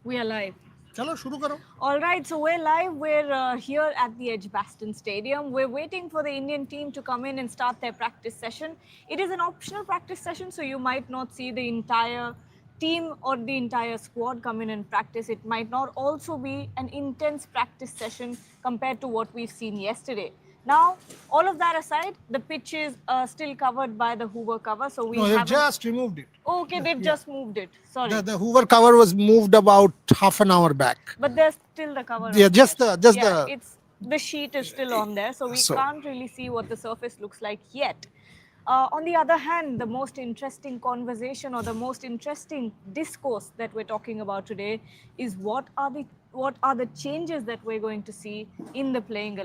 We are live. चलो शुरू करो. All right, so we're live. We're here at the Edgbaston Stadium. We're waiting for the Indian team to come in and start their practice session. It is an optional practice session, so you might not see the entire team or the entire squad come in and practice. It might not also be an intense practice session compared to what we've seen yesterday. Now, all of that aside, the pitch is still covered by the Hoover cover, so we No, they've haven't. just removed it. Oh, okay, they've Yeah. just moved it. Sorry. The Hoover cover was moved about half an hour back. But there's still the cover Yeah, on there. just Yeah, the it's the sheet is still on there, so we so. can't really see what the surface looks like yet. On the other hand, the most interesting conversation or the most interesting discourse that we're talking about today is what are the changes that we're going to see in the playing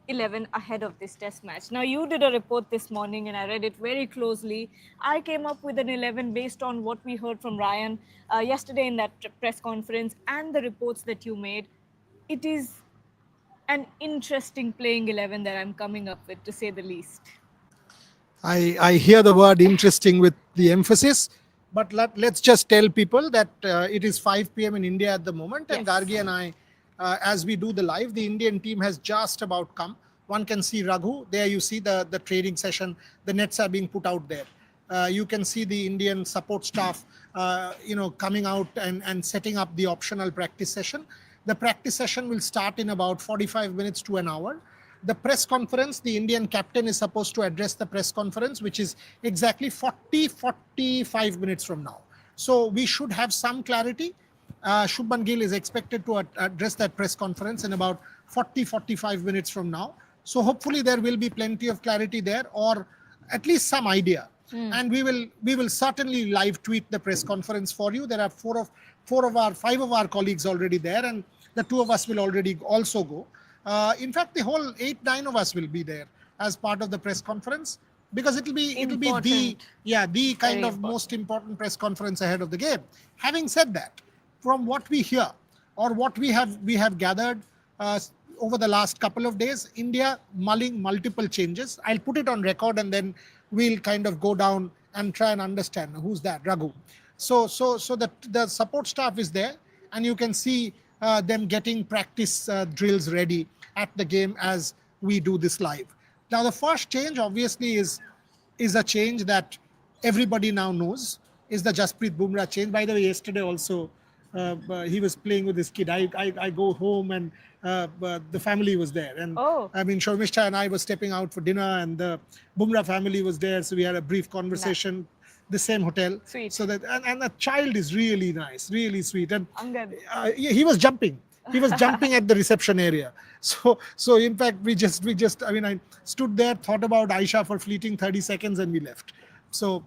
11 ahead of this test match. Now, you did a report this morning and I read it very closely. I came up with an 11 based on what we heard from Ryan yesterday in that press conference and the reports that you made. It is an interesting playing 11 that I'm coming up with, to say the least. I hear the word interesting with the emphasis, but let's just tell people that it is 5 p.m. in India at the moment, and Yes. Gargi and I, as we do the live, the Indian team has just about come. One can see Raghu. There you see the training session. The nets are being put out there. You can see the Indian support staff, coming out and setting up the optional practice session. The practice session will start in about 45 minutes to an hour. The press conference, the Indian captain is supposed to address the press conference, which is exactly 45 minutes from now. So we should have some clarity. Shubman Gill is expected to address that press conference in about 45 minutes from now. So hopefully there will be plenty of clarity there, or at least some idea. And we will certainly live tweet the press conference for you. There are five of our colleagues already there, and the two of us will already also go. In fact, the whole 8-9 of us will be there as part of the press conference, because it'll be the Important. the kind Very of most important press conference ahead of the game. Having said that, from what we hear or what we have gathered over the last couple of days, India mulling multiple changes. I'll put it on record and then we'll kind of go down and try and understand who's that, Raghu. So the support staff is there, and you can see them getting practice drills ready at the game as we do this live. Now, the first change obviously is a change that everybody now knows, is the Jasprit Bumrah change. By the way, yesterday also he was playing with his kid. I go home and the family was there, and Oh. I mean Shormishta and I was stepping out for dinner, and the Bumrah family was there, so we had a brief conversation. The same hotel. Sweet. So that and the child is really nice, really sweet, and Angad. he was jumping. He was jumping at the reception area. So in fact we just I mean, I stood there, thought about Aisha for fleeting 30 seconds, and we left. So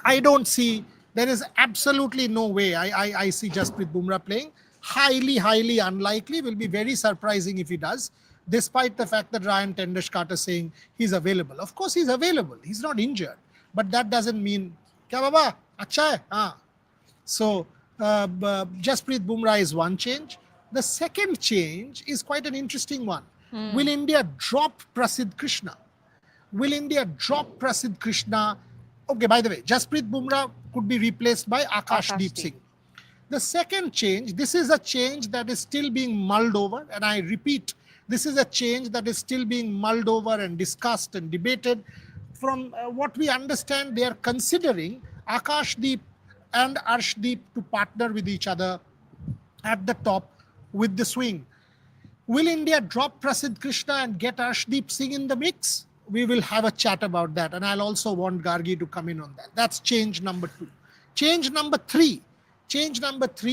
I don't see, there is absolutely no way I see Jasprit Bumrah playing. Highly unlikely. Will be very surprising if he does, despite the fact that Ryan Tendesh-Carter saying he's available. Of course he's available. He's not injured. But that doesn't mean, Kya baba? Acha hai? Haan. So Jasprit Bumrah is one change. The second change is quite an interesting one. Will India drop Prasidh Krishna? Will India drop Prasidh Krishna? Okay, by the way, Jasprit Bumrah could be replaced by Akashdeep Singh. The second change, this is a change that is still being mulled over, and I repeat, this is a change that is still being mulled over and discussed and debated. From what we understand, they are considering Akashdeep and Arshdeep to partner with each other at the top with the swing. Will India drop Prasidh Krishna and get Arshdeep Singh in the mix? We will have a chat about that, and I'll also want Gargi to come in on that. That's change number 2. Change number 3,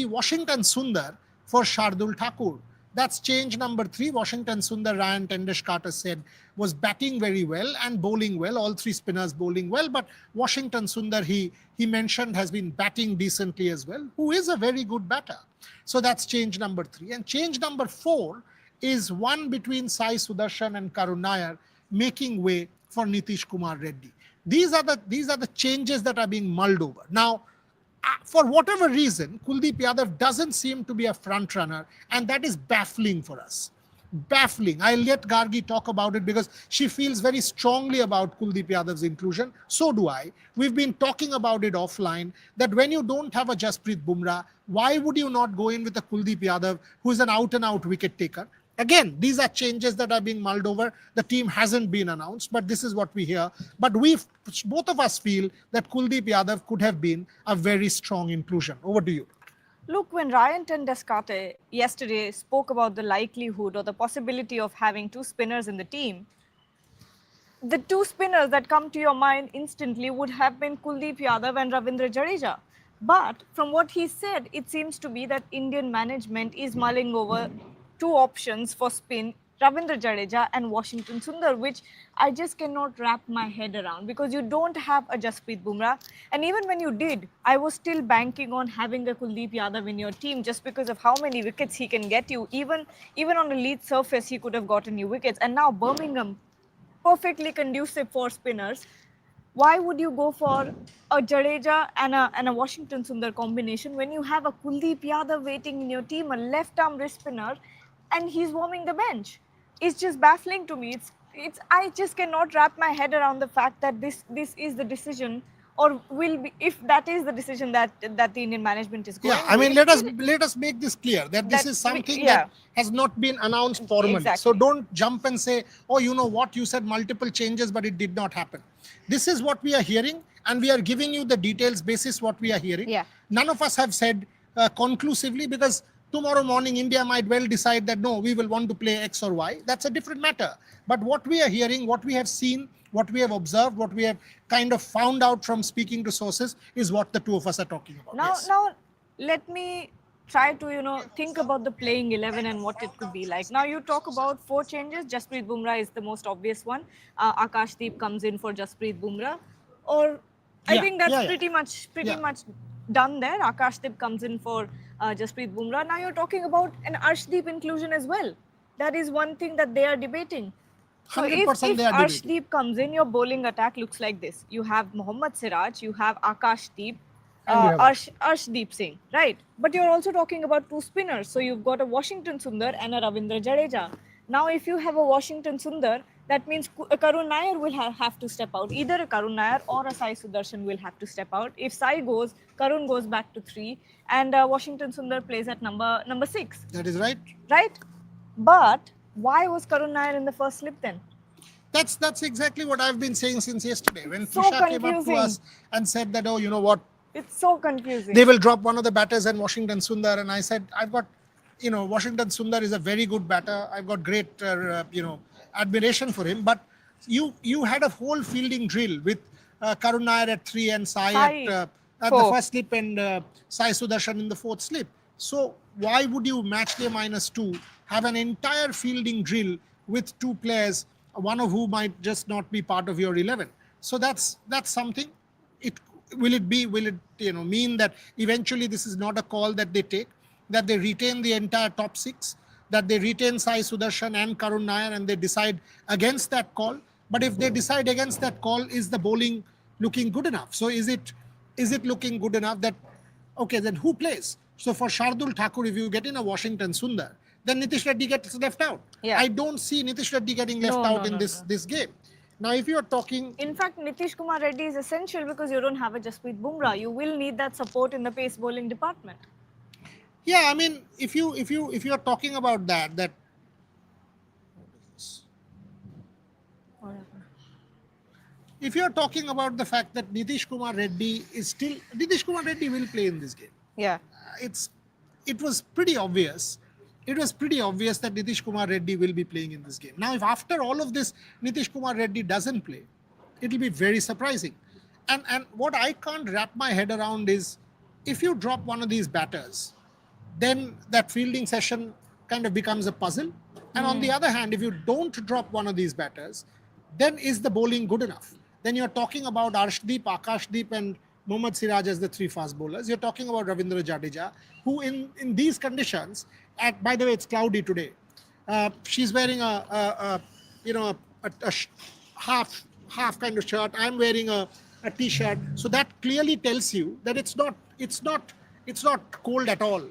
Washington Sundar for Shardul Thakur. That's change number 3. Washington Sundar, Ryan Tendesh-Carter said, was batting very well and bowling well. All three spinners bowling well, but Washington Sundar, he mentioned, has been batting decently as well, who is a very good batter. So that's change number 3. And change number 4 is one between Sai Sudarshan and Karun Nair, making way for Nitish Kumar Reddy. These are the changes that are being mulled over. Now, for whatever reason, Kuldeep Yadav doesn't seem to be a front runner, and that is baffling for us. baffling. I'll let Gargi talk about it because she feels very strongly about Kuldeep Yadav's inclusion. So do I. We've been talking about it offline that when you don't have a Jasprit Bumrah, why would you not go in with a Kuldeep Yadav who is an out and out wicket taker? Again, these are changes that are being mulled over. The team hasn't been announced, but this is what we hear. But both of us feel that Kuldeep Yadav could have been a very strong inclusion. Over to you. Look, when Ryan Tendescate yesterday spoke about the likelihood or the possibility of having two spinners in the team, the two spinners that come to your mind instantly would have been Kuldeep Yadav and Ravindra Jadeja. But from what he said, it seems to be that Indian management is mulling over two options for spin, Ravindra Jadeja and Washington Sundar, which I just cannot wrap my head around because you don't have a Jasprit Bumrah. And even when you did, I was still banking on having a Kuldeep Yadav in your team just because of how many wickets he can get you. Even on a lead surface, he could have gotten you wickets. And now Birmingham, perfectly conducive for spinners. Why would you go for a Jadeja and a Washington Sundar combination when you have a Kuldeep Yadav waiting in your team, a left arm wrist spinner, and he's warming the bench? It's just baffling to me. It's I just cannot wrap my head around the fact that this is the decision, or will be, if that is the decision that the Indian management is going Yeah, I mean, with. let us make this clear that this is something yeah. that has not been announced formally. So Exactly. don't jump and say, oh, you know what, you said multiple changes, but it did not happen. This is what we are hearing, and we are giving you the details basis what we are hearing. Yeah. None of us have said conclusively, because tomorrow morning India might well decide that no, we will want to play X or Y. That's a different matter. But what we are hearing, what we have seen, what we have observed, what we have kind of found out from speaking to sources is what the two of us are talking about. Now, Yes. now let me try to think about the playing 11 and what it could be like. Now you talk about four changes. Jasprit Bumrah is the most obvious one. Akashdeep comes in for Jasprit Bumrah, or I Yeah, think that's yeah, yeah. pretty Yeah. much done there. Akashdeep comes in for Jasprit Bumrah. Now you're talking about an Arshdeep inclusion as well. That is one thing that they are debating. So if 100% they are debating. Arshdeep comes in, your bowling attack looks like this. You have Mohammad Siraj, you have Akashdeep, And you have Arshdeep Singh, right? But you're also talking about two spinners. So you've got a Washington Sundar and a Ravindra Jadeja. Now, if you have a Washington Sundar, that means Karun Nair will have to step out. Either a Karun Nair or a Sai Sudarshan will have to step out. If Sai goes, Karun goes back to 3, and Washington Sundar plays at number 6. That is right. Right? But why was Karun Nair in the first slip then? That's exactly what I've been saying since yesterday. When So Trisha came up to confusing. us and said that, oh, you know what, It's so confusing. they will drop one of the batters and Washington Sundar. And I said, I've got, Washington Sundar is a very good batter. I've got great, admiration for him. But you had a whole fielding drill with Karun Nair at 3 and Sai at the 4. first slip and Sai Sudarshan in the 4th slip. So why would you match day -2, have an entire fielding drill with two players, one of who might just not be part of your 11? So that's something. Will it mean that eventually this is not a call that they take, that they retain the entire top 6, that they retain Sai Sudarshan and Karun Nair and they decide against that call? But if they decide against that call, is the bowling looking good enough? So is it looking good enough that, okay, then who plays? So for Shardul Thakur, if you get in a Washington Sundar, then Nitish Reddy gets left out. Yeah. I don't see Nitish Reddy getting left out in this game. Now, if you are talking, In fact, Nitish Kumar Reddy is essential because you don't have a Jasprit Bumrah. You will need that support in the pace bowling department. yeah, I mean, if you are talking about that. If you are talking about the fact that Nitish Kumar Reddy will play in this game. Yeah. It was pretty obvious. It was pretty obvious that Nitish Kumar Reddy will be playing in this game. Now, if after all of this Nitish Kumar Reddy doesn't play, it will be very surprising. And what I can't wrap my head around is, if you drop one of these batters, then that fielding session kind of becomes a puzzle. And on the other hand, if you don't drop one of these batters, then is the bowling good enough? Then you're talking about Arshdeep, Akashdeep and Mohammad Siraj as the 3 fast bowlers. You're talking about Ravindra Jadeja, who in these conditions, by the way, it's cloudy today. She's wearing a half kind of shirt. I'm wearing a t-shirt. So that clearly tells you that it's not cold at all.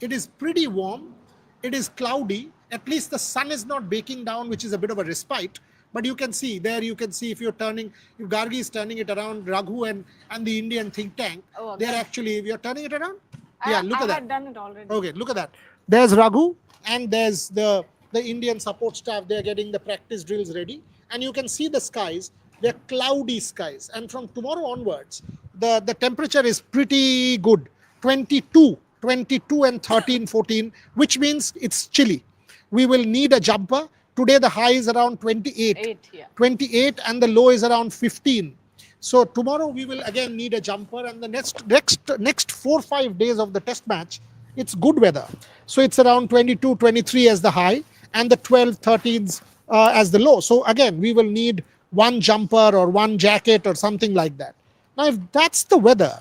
It is pretty warm. It is cloudy. At least the sun is not baking down, which is a bit of a respite. But you can see there, you can see if you're turning, if Gargi is turning it around, Raghu and the Indian think tank, Oh, they're okay. actually, if you're turning it around, yeah, look I at that. had done it already. Okay, look at that. There's Raghu and there's the Indian support staff. They're getting the practice drills ready, and you can see the skies. They're cloudy skies, and from tomorrow onwards, the temperature is pretty good. 22 and 13, 14, which means it's chilly. We will need a jumper. Today the high is around 28, 28, and the low is around 15. So tomorrow we will again need a jumper, and the next 4 5 days of the test match, it's good weather. So it's around 22, 23 as the high, and the 12, 13s as the low. So again, we will need one jumper or one jacket or something like that. Now, if that's the weather,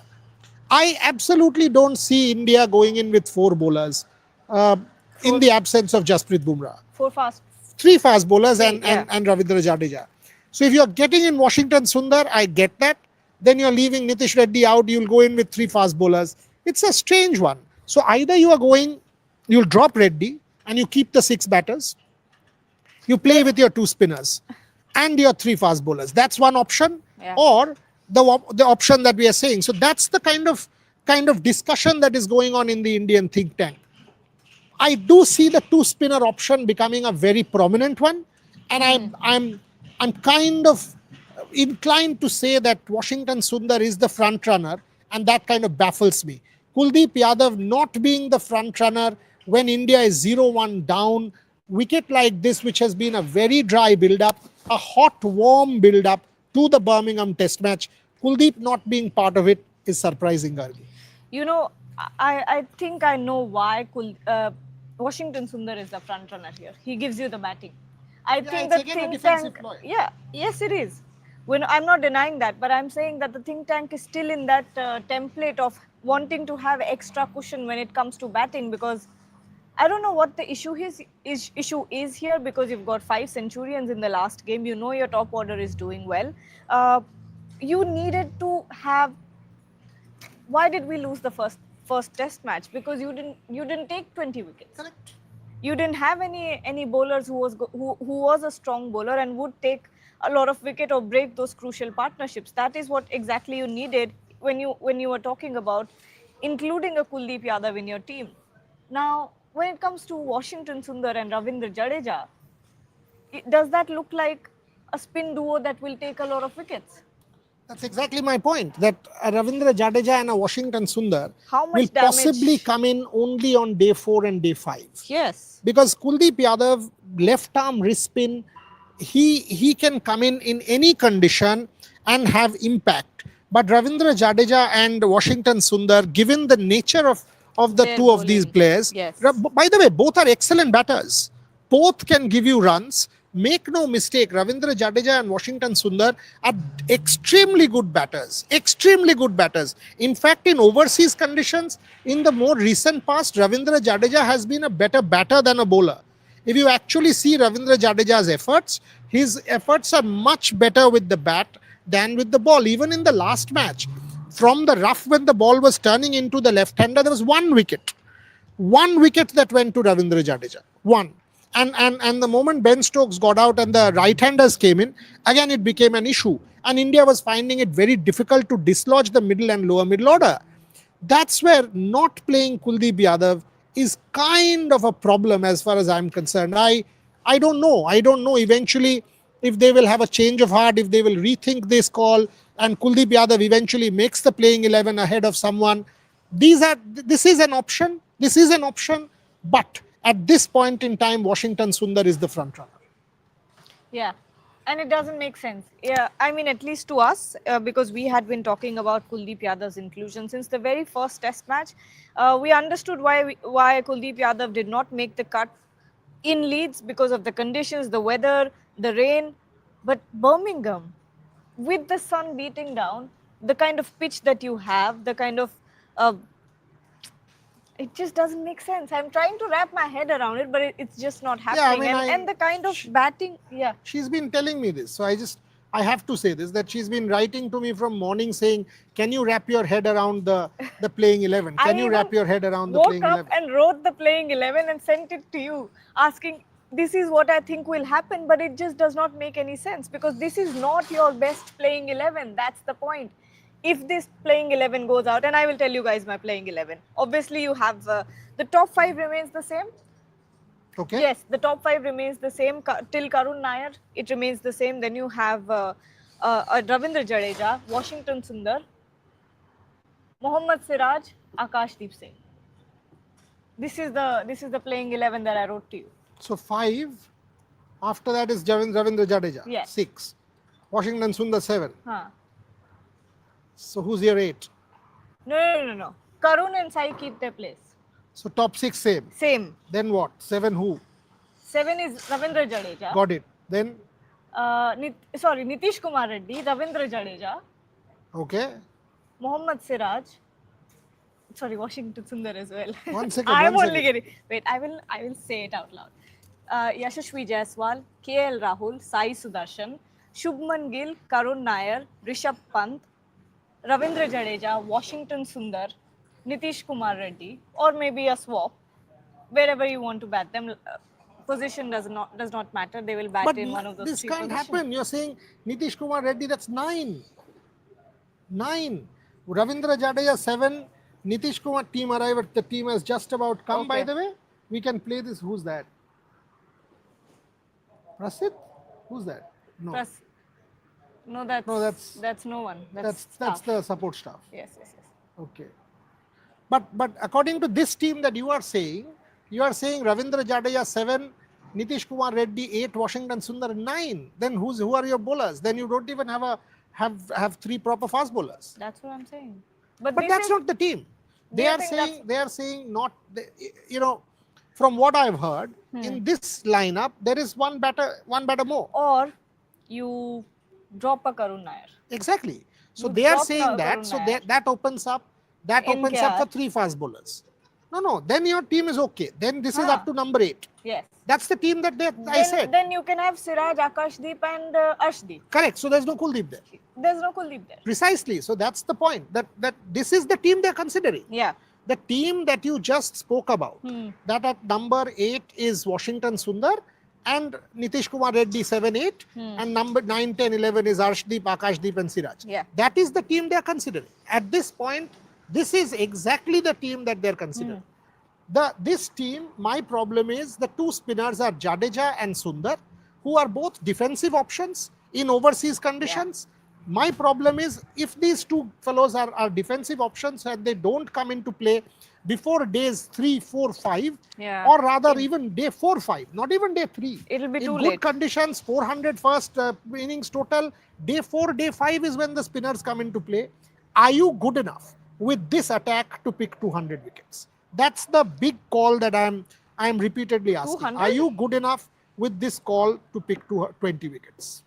I absolutely don't see India going in with four bowlers uh, in Four, the absence of Jasprit Bumrah. four fast. Three fast bowlers Three, yeah. and Ravindra Jadeja. So if you're getting in Washington Sundar, I get that. Then you're leaving Nitish Reddy out, you'll go in with three fast bowlers. It's a strange one. So either you are going, you'll drop Reddy and you keep the six batters, you play with your two spinners and your three fast bowlers. That's one option. Yeah. Or the option that we are saying. So that's the kind of discussion that is going on in the Indian think tank. I do see the two spinner option becoming a very prominent one, and I'm kind of inclined to say that Washington Sundar is the front runner, and that kind of baffles me. Kuldeep Yadav not being the front runner when India is 0-1 down, wicket like this, which has been a very dry build-up, a hot, warm build-up to the Birmingham Test match, Kuldeep not being part of it is surprising, Gargi. You know, I think I know why Washington Sundar is the front runner here. He gives you the batting. I think it's the again a think defensive tank. ploy. Yeah, yes, it is. When I'm not denying that, but I'm saying that the think tank is still in that template of wanting to have extra cushion when it comes to batting, because I don't know what the issue is here, because you've got 5 centurions in the last game. You know your top order is doing well. You needed to have. Why did we lose the first test match? Because you didn't take 20 wickets. Correct. You didn't have any bowlers who was a strong bowler and would take a lot of wicket or break those crucial partnerships. That is what exactly you needed when you were talking about including a Kuldeep Yadav in your team. Now, when it comes to Washington Sundar and Ravindra Jadeja, does that look like a spin duo that will take a lot of wickets? That's exactly my point. That Ravindra Jadeja and a Washington Sundar How much will damage? possibly come in only on day 4 and day 5. Yes. Because Kuldeep Yadav, left arm wrist spin, he can come in any condition and have impact. But Ravindra Jadeja and Washington Sundar, given the nature of the Their two of these bowling. players, Yes. by the way, both are excellent batters. Both can give you runs. Make no mistake, Ravindra Jadeja and Washington Sundar are extremely good batters. Extremely good batters. In fact, in overseas conditions, in the more recent past, Ravindra Jadeja has been a better batter than a bowler. If you actually see Ravindra Jadeja's efforts, his efforts are much better with the bat than with the ball. Even in the last match, from the rough when the ball was turning into the left-hander, there was one wicket. One wicket that went to Ravindra Jadeja. One. And the moment Ben Stokes got out and the right-handers came in, again it became an issue. And India was finding it very difficult to dislodge the middle and lower middle order. That's where not playing Kuldeep Yadav is kind of a problem as far as I'm concerned. I don't know. I don't know eventually if they will have a change of heart, if they will rethink this call, and Kuldeep Yadav eventually makes the playing 11 ahead of someone. This is an option. This is an option. But at this point in time, Washington Sundar is the front runner. Yeah, and it doesn't make sense. Yeah, I mean, at least to us, because we had been talking about Kuldeep Yadav's inclusion since the very first Test match. We understood why Kuldeep Yadav did not make the cut in Leeds because of the conditions, the weather, the rain. But Birmingham, with the sun beating down, the kind of pitch that you have, the kind of it just doesn't make sense. I'm trying to wrap my head around it, but it's just not happening. Yeah, I mean, and the kind of batting, yeah. She's been telling me this. So I I have to say this, that she's been writing to me from morning saying, can you wrap your head around the playing 11? Can I you wrap even your head around the woke playing up 11? and wrote the playing 11 and sent it to you, asking, this is what I think will happen, but it just does not make any sense because this is not your best playing 11. That's the point. If this playing 11 goes out, and I will tell you guys my playing 11. Obviously, you have the top 5 remains the same. Okay. Yes, the top 5 remains the same till Karun Nair. It remains the same. Then you have Ravindra Jadeja, Washington Sundar, Mohammad Siraj, Akashdeep Singh. This is the playing 11 that I wrote to you. So 5. After that is Ravindra Jadeja. Yes. 6. Washington Sundar 7. Huh. So who's your 8? No. Karun and Sai keep their place. So top 6 same. Same. Then what? 7 who? 7 is Ravindra Jadeja. Got it. Then Nitish Kumar Reddy, Ravindra Jadeja, okay. Mohammad Siraj. Sorry, Washington Sundar as well. One second. I'm one only second. getting. Wait, I will say it out loud. Yashashvi Jaiswal, KL Rahul, Sai Sudarshan, Shubman Gill, Karun Nair, Rishabh Pant, Ravindra Jadeja, Washington Sundar, Nitish Kumar Reddy, or maybe a swap, wherever you want to bat them. Position does not matter. They will bat But in one of those this three can't positions. happen. You're saying Nitish Kumar Reddy, that's 9. 9. Ravindra Jadeja 7. Nitish Kumar team arrived. The team has just about come, by Okay. the way. We can play this. Who's that? Prasid? Who's that? No. Plus, no, that's no one. That's staff. the support staff. Yes. Okay. But according to this team that you are saying Ravindra Jadeja 7, Nitish Kumar Reddy 8, Washington Sundar 9. Then who are your bowlers? Then you don't even have 3 proper fast bowlers. That's what I'm saying. But That's not the team. They I are think saying not. From what I've heard, in this lineup there is one batter more. or you drop a Karun Nair. Exactly. So You they are drop saying that. Karun So Nair. that opens up. That In opens up KR. for 3 fast bowlers. No. Then your team is okay. Then this is Huh. up to number 8. Yes. That's the team that I said. Then you can have Siraj, Akashdeep, and Arshdeep. Correct. So there's no Kuldeep there. There's no Kuldeep there. Precisely. So that's the point. That this is the team they're considering. Yeah. The team that you just spoke about, that at number 8 is Washington Sundar and Nitish Kumar Reddy 7, 8, and number 9, 10, 11 is Arshdeep, Akashdeep and Siraj. Yeah. That is the team they're considering. At this point, this is exactly the team that they're considering. This team, my problem is the 2 spinners are Jadeja and Sundar, who are both defensive options in overseas conditions. My problem is if these 2 fellows are defensive options and they don't come into play before days 3, 4, 5, or rather even day 4, 5, not even day 3. It'll be in too good late. conditions, 400 first innings total. Day 4, day 5 is when the spinners come into play. Are you good enough with this attack to pick 200 wickets? That's the big call that I am repeatedly asking. 200? Are you good enough with this call to pick 20 wickets?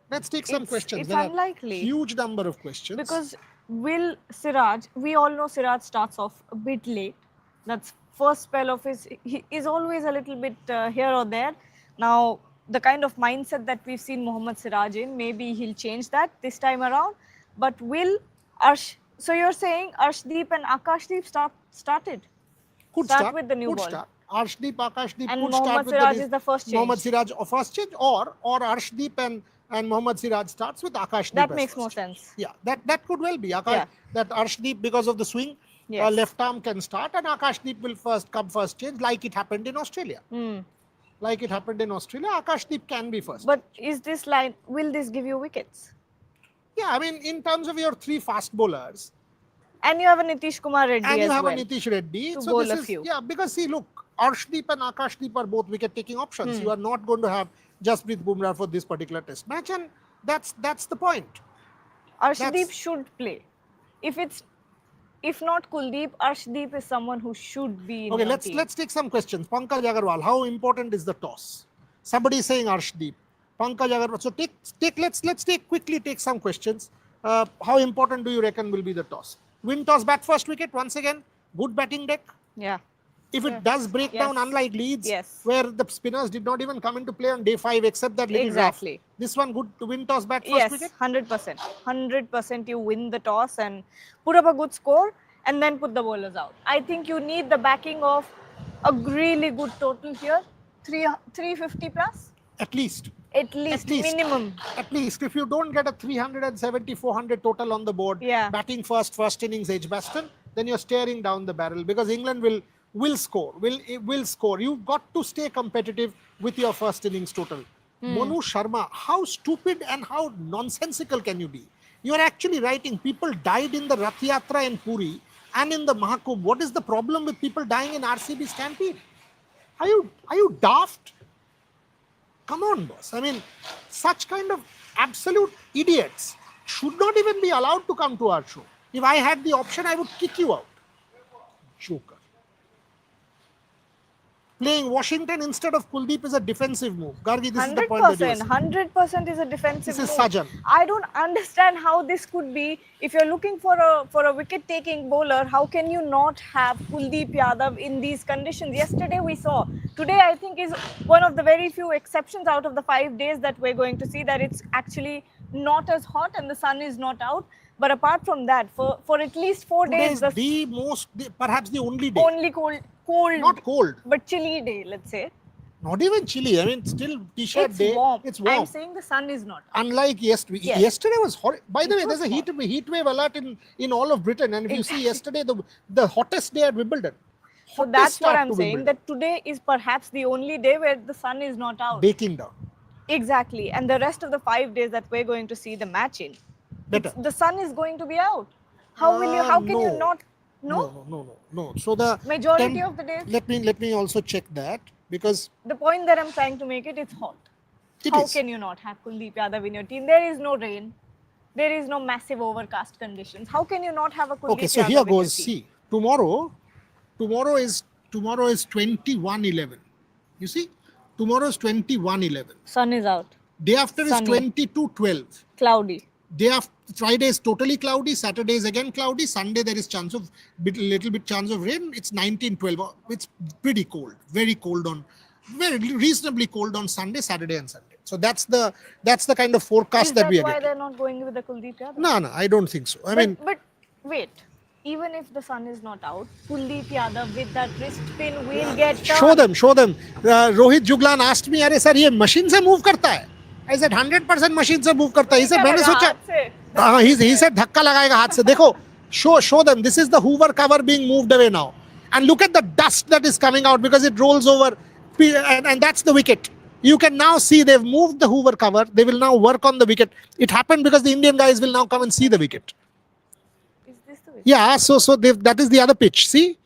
Let's take some questions. It's There are unlikely. huge number of questions. Because will Siraj, we all know Siraj starts off a bit late. That's first spell of his, he is always a little bit here or there. Now, the kind of mindset that we've seen Mohammad Siraj in, maybe he'll change that this time around. But will so you're saying Arshdeep and Akashdeep started? could start start with the new could ball. start. Arshdeep, Akashdeep And could Mohammad start with Siraj is the first change. Mohammad Siraj first change, or Arshdeep and Mohammad Siraj starts with Akashdeep. That as makes first more change. sense. Yeah, that could well be. Yeah. That Arshdeep, because of the swing, Yes. left arm can start, and Akashdeep will come first change, like it happened in Australia. Like it happened in Australia, Akashdeep can be first. But is this line, will this give you wickets? Yeah, I mean, in terms of your 3 fast bowlers, And you have a Nitish Kumar Reddy and you as have well. a Nitish Reddy. to So bowl this a is few. because see, look, Arshdeep and Akashdeep are both wicket-taking options. You are not going to have Jasprit Bumrah for this particular test match, and that's the point. Arshdeep That's- should play. If not Kuldeep, Arshdeep is someone who should be in Okay, your team. let's take some questions. Pankaj Agarwal, how important is the toss? Somebody is saying Arshdeep. Pankaj Agarwal. So let's quickly take some questions. How important do you reckon will be the toss? Win toss, bat first wicket once again. Good batting deck. Yeah. If it does break Yes. down, unlike Leeds, Yes. where the spinners did not even come into play on day 5 except that little Exactly. rough. This one good to win toss bat first Yes, wicket. 100%. 100% you win the toss and put up a good score and then put the bowlers out. I think you need the backing of a really good total here. 350 plus? At least. At least, minimum. At least. If you don't get a 370, 400 total on the board, Yeah. batting first innings Edgbaston, then you're staring down the barrel because England will score. Will score. You've got to stay competitive with your first innings total. Monu Sharma, how stupid and how nonsensical can you be? You're actually writing people died in the Rath Yatra in Puri and in the Mahakumbh. What is the problem with people dying in RCB Stampede? Are you daft? Come on, boss. I mean, such kind of absolute idiots should not even be allowed to come to our show. If I had the option, I would kick you out. Joker. Playing Washington instead of Kuldeep is a defensive move. Gargi, this is the point that you're 100% is a defensive This is move. Sajan. I don't understand how this could be. If you're looking for a wicket taking bowler, how can you not have Kuldeep Yadav in these conditions? Yesterday we saw. Today I think is one of the very few exceptions out of the 5 days that we're going to see that it's actually not as hot and the sun is not out. But apart from that, for at least 4 Today days, is perhaps the only day. only cold, Not cold, but chilly day, let's say. not even chilly. I mean, still t-shirt It's day. warm. It's warm. I'm saying the sun is not. Unlike yesterday, Yes. yesterday was horrible. By the It way, was there's a heat wave alert in all of Britain, and if you see yesterday, the hottest day at Wimbledon. So Hottest that's what start I'm to saying, Wimbledon. that today is perhaps the only day where the sun is not out. Baking down. Exactly. And the rest of the 5 days that we're going to see the match in, Better. the sun is going to be out. How can you no. not? No? No. So the Majority of the days. Let me also check that because The point that I'm trying to make it's hot. it How is. can you not have Kuldeep Yadav in your team? There is no rain. There is no massive overcast conditions. How can you not have a Kuldeep Okay, so Yadav here in your goes. team? See, tomorrow is 21/11. You see, tomorrow is 21/11. Sun is out. Day after Sunny. is 22/12. Cloudy. Day after Friday is totally cloudy. Saturday is again cloudy. Sunday there is chance of little bit chance of rain. It's 19/12. It's pretty cold. Very cold very reasonably cold on Sunday, Saturday, and Sunday. So that's the kind of forecast Is that that we are why getting. they're not going with the Kuldeep Yadav? No, I don't think so. I mean, But wait, even if the sun is not out, Kuldeep Yadav with that wrist pin will get show turned. them. Rohit Juglan asked me, "अरे sir, ये machine से move करता है?" I said 100% machine से move करता है. He said मैंने सोचा. हाथ से। He said धक्का लगाएगा हाथ से. देखो, show them. This is the Hoover cover being moved away now, and look at the dust that is coming out because it rolls over, and that's the wicket. You can now see they've moved the Hoover cover. They will now work on the wicket. It happened because the Indian guys will now come and see the wicket. Is this the wicket? Yeah, so that is the other pitch. See,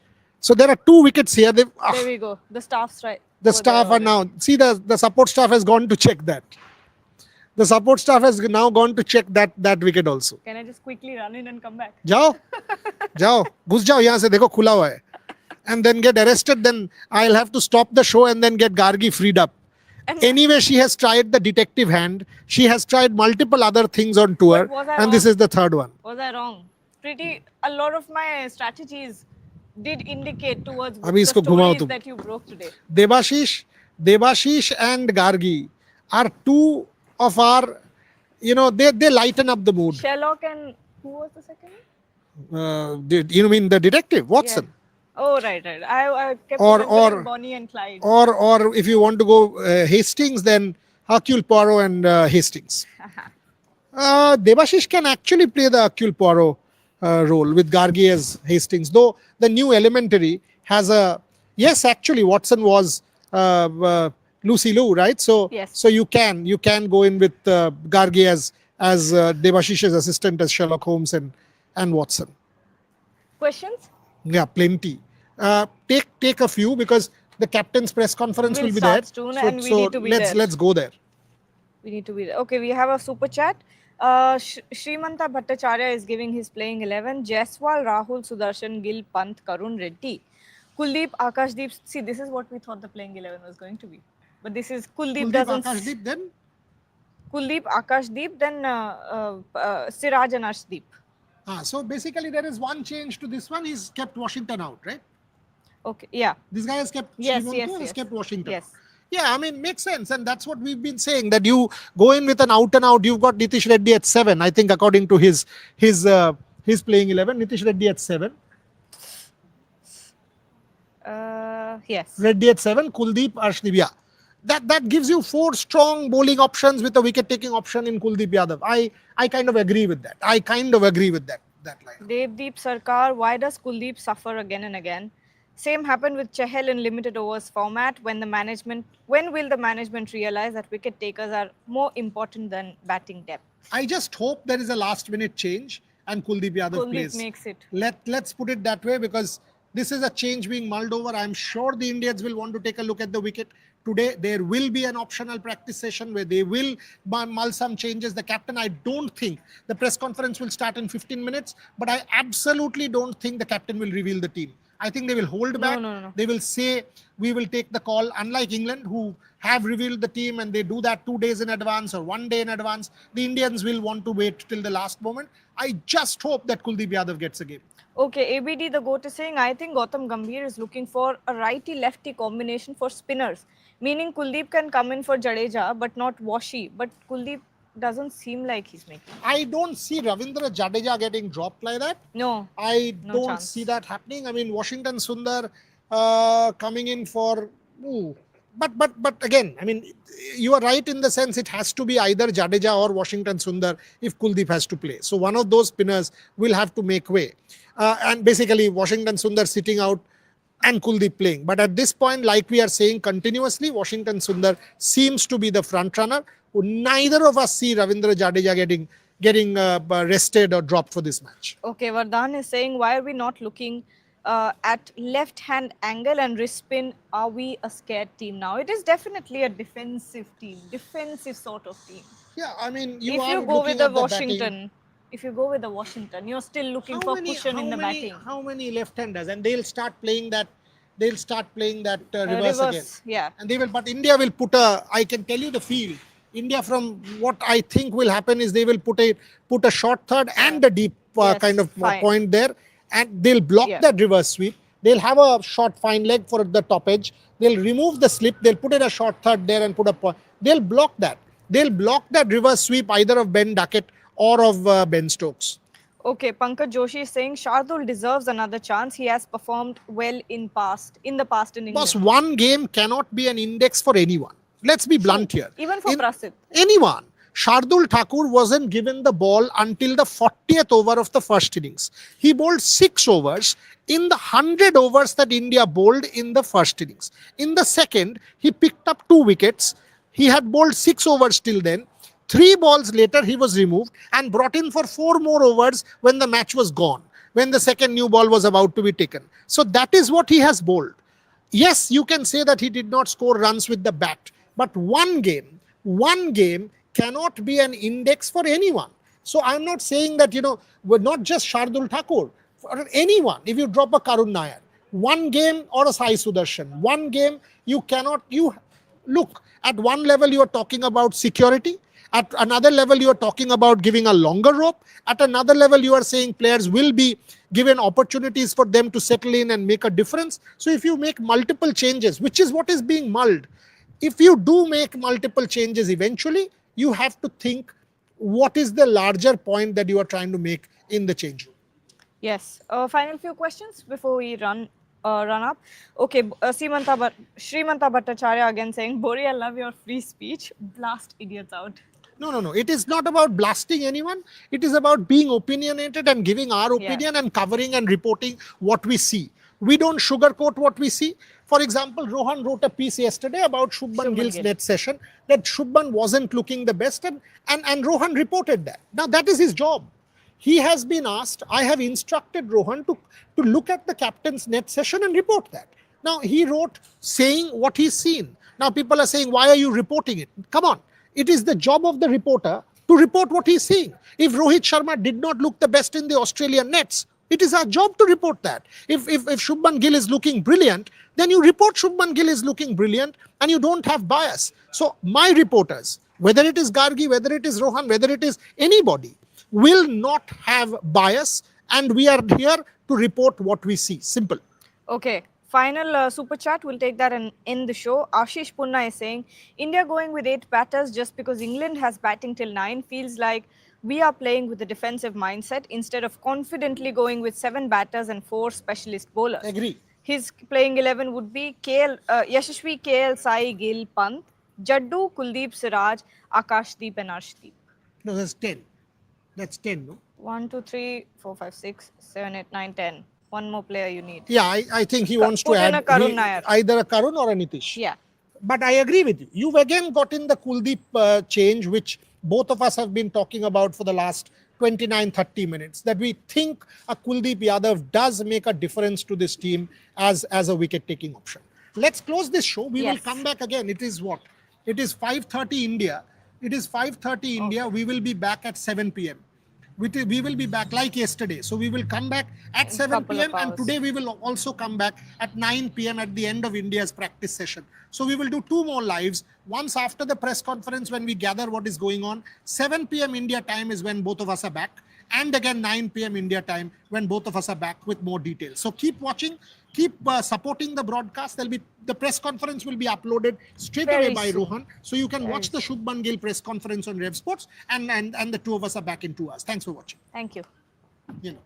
so there are 2 wickets here. There we go. The staff's right. The staff are now, see, the support staff has gone to check that. The support staff has now gone to check that wicket also. Can I just quickly run in and come back? जाओ घुस जाओ यहाँ से देखो खुला हुआ है, and then get arrested. Then I'll have to stop the show and then get Gargi freed up. Anyway, she has tried the detective hand. She has tried multiple other things on tour, But was I and this wrong? is the third one. Was I wrong? A lot of my strategies did indicate towards the अभी इसको घुमाओ stories तुम. that you broke today. Debashish and Gargi are 2 of our, they lighten up the mood. Sherlock and who was the second one? You mean the detective Watson? Yeah. Oh, right. I kept Or- remembering Bonnie and Clyde. Or if you want to go Hastings, then Hercule Poirot and Hastings. Debashish can actually play the Hercule Poirot role with Gargi as Hastings, though the new Elementary has a, yes, actually Watson was Lucy Liu, right? So Yes. so you can go in with Gargi as Debashish's assistant as Sherlock Holmes and Watson. Questions? Yeah, plenty. Take a few because the captain's press conference Will will be there. start soon and we need to be there. Let's go there. We need to be there. Okay, we have a super chat. Srimanta Bhattacharya is giving his playing 11. Jaiswal, Rahul, Sudarshan, Gill, Pant, Karun, Reddy. Kuldeep, Akashdeep. See, this is what we thought the playing 11 was going to be. But this is Kuldeep doesn't. Akashdeep, then Kuldeep, Akashdeep, then Siraj and Arshdeep. so basically there is one change to this one. He's kept Washington out, right? Okay, yeah. This guy has kept Yes, Srimantu, yes, has yes. kept Washington. Yes. Yeah, I mean, makes sense. And that's what we've been saying, that you go in with an out and out. You've got Nitish Reddy at 7, I think, according to his playing 11. Nitish Reddy at 7. Yes. Reddy at 7, Kuldeep, Arshdeep. Yeah. That gives you four strong bowling options with a wicket taking option in Kuldeep Yadav. I kind of agree with that. I kind of agree with that lineup. Devdeep Sarkar, why does Kuldeep suffer again and again? Same happened with Chahal in limited overs format. When will the management realize that wicket takers are more important than batting depth? I just hope there is a last minute change and Kuldeep Yadav Kuldeep plays. makes it. Let's put it that way, because this is a change being mulled over. I'm sure the Indians will want to take a look at the wicket. Today, there will be an optional practice session where they will mull some changes. The captain, I don't think the press conference will start in 15 minutes, but I absolutely don't think the captain will reveal the team. I think they will hold No, back. no, no. They will say, we will take the call. Unlike England, who have revealed the team and they do that 2 days in advance or 1 day in advance, the Indians will want to wait till the last moment. I just hope that Kuldeep Yadav gets a game. Okay, ABD the GOAT is saying, I think Gautam Gambhir is looking for a righty-lefty combination for spinners. Meaning Kuldeep can come in for Jadeja, but not Washi. But Kuldeep doesn't seem like he's making. I don't see Ravindra Jadeja getting dropped like that. No. I No don't chance. see that happening. I mean, Washington Sundar coming in for. Ooh. But again, I mean, you are right in the sense it has to be either Jadeja or Washington Sundar if Kuldeep has to play. So one of those spinners will have to make way. And basically, Washington Sundar sitting out and Kuldeep playing. But at this point, like we are saying continuously, Washington Sundar seems to be the front runner. Neither of us see Ravindra Jadeja getting rested or dropped for this match. Okay, Vardhan is saying, why are we not looking at left-hand angle and wrist spin? Are we a scared team now? It is definitely a defensive team, defensive sort of team. Yeah, I mean, you If are you go looking with the at the Washington, batting. if you go with the Washington, you're still looking for cushion in the batting. How many left-handers? And they'll start playing that. They'll start playing that reverse again. Yeah. And they will. But India will put a. I can tell you the field. India, from what I think will happen, is they will put a short third and a deep Yes, kind of fine. point there, and they'll block Yeah. that reverse sweep. They'll have a short fine leg for the top edge. They'll remove the slip. They'll put in a short third there and put a point. They'll block that. They'll block that reverse sweep either of Ben Duckett or of Ben Stokes. Okay, Pankaj Joshi is saying Shardul deserves another chance. He has performed well in the past in England. Boss, one game cannot be an index for anyone. Let's be blunt here. Even for Prasidh. Anyone. Shardul Thakur wasn't given the ball until the 40th over of the first innings. He bowled 6 overs in the 100 overs that India bowled in the first innings. In the second, he picked up 2 wickets. He had bowled 6 overs till then. 3 balls later, he was removed and brought in for 4 more overs when the match was gone, when the second new ball was about to be taken. So that is what he has bowled. Yes, you can say that he did not score runs with the bat, but one game cannot be an index for anyone. So I'm not saying that, we're not just Shardul Thakur. For anyone, if you drop a Karun Nair, one game, or a Sai Sudarshan, one game, you look, at one level you are talking about security. At another level, you are talking about giving a longer rope. At another level, you are saying players will be given opportunities for them to settle in and make a difference. So if you make multiple changes, which is what is being mulled, if you do make multiple changes eventually, you have to think what is the larger point that you are trying to make in the change room. Yes. Final few questions before we run up. Okay, Srimanta Bhattacharya again saying, Bori, I love your free speech. Blast idiots out. No. It is not about blasting anyone. It is about being opinionated and giving our opinion and covering and reporting what we see. We don't sugarcoat what we see. For example, Rohan wrote a piece yesterday about Shubman Gill's net session, that Shubman wasn't looking the best, and Rohan reported that. Now, that is his job. He has been asked, I have instructed Rohan to look at the captain's net session and report that. Now, he wrote saying what he's seen. Now, people are saying, why are you reporting it? Come on. It is the job of the reporter to report what he's seeing. If Rohit Sharma did not look the best in the Australian nets, it is our job to report that. If Shubman Gill is looking brilliant, then you report Shubman Gill is looking brilliant and you don't have bias. So my reporters, whether it is Gargi, whether it is Rohan, whether it is anybody, will not have bias, and we are here to report what we see. Simple. Okay. Final super chat, we'll take that and end the show. Ashish Punna is saying, India going with 8 batters just because England has batting till 9 feels like we are playing with a defensive mindset instead of confidently going with 7 batters and 4 specialist bowlers. Agree. His playing 11 would be Yashashvi, KL, Sai, Gill, Pant, Jaddu, Kuldeep, Siraj, Akashdeep and Arshdeep. No, that's 10. That's 10, no? 1, 2, 3, 4, 5, 6, 7, 8, 9, 10. One more player you need. Yeah, I think he wants to Put in add a Karun Nair. either a Karun or a Nitish. Yeah. But I agree with you. You've again got in the Kuldeep change, which both of us have been talking about for the last 29, 30 minutes, that we think a Kuldeep Yadav does make a difference to this team as a wicket-taking option. Let's close this show. We will come back again. It is what? It is 5:30 India. It is 5:30 India. We will be back at 7 p.m. We will be back like yesterday. So we will come back at 7 p.m. and today we will also come back at 9 p.m. at the end of India's practice session. So we will do 2 more lives. Once after the press conference when we gather what is going on. 7 p.m. India time is when both of us are back. And again 9 p.m. India time when both of us are back with more details. So keep watching, keep supporting the broadcast. The press conference will be uploaded straight away by Rohan. So you can watch the Shubman Gill press conference on Rev Sports and the two of us are back in 2 hours. Thanks for watching. Thank you. You know.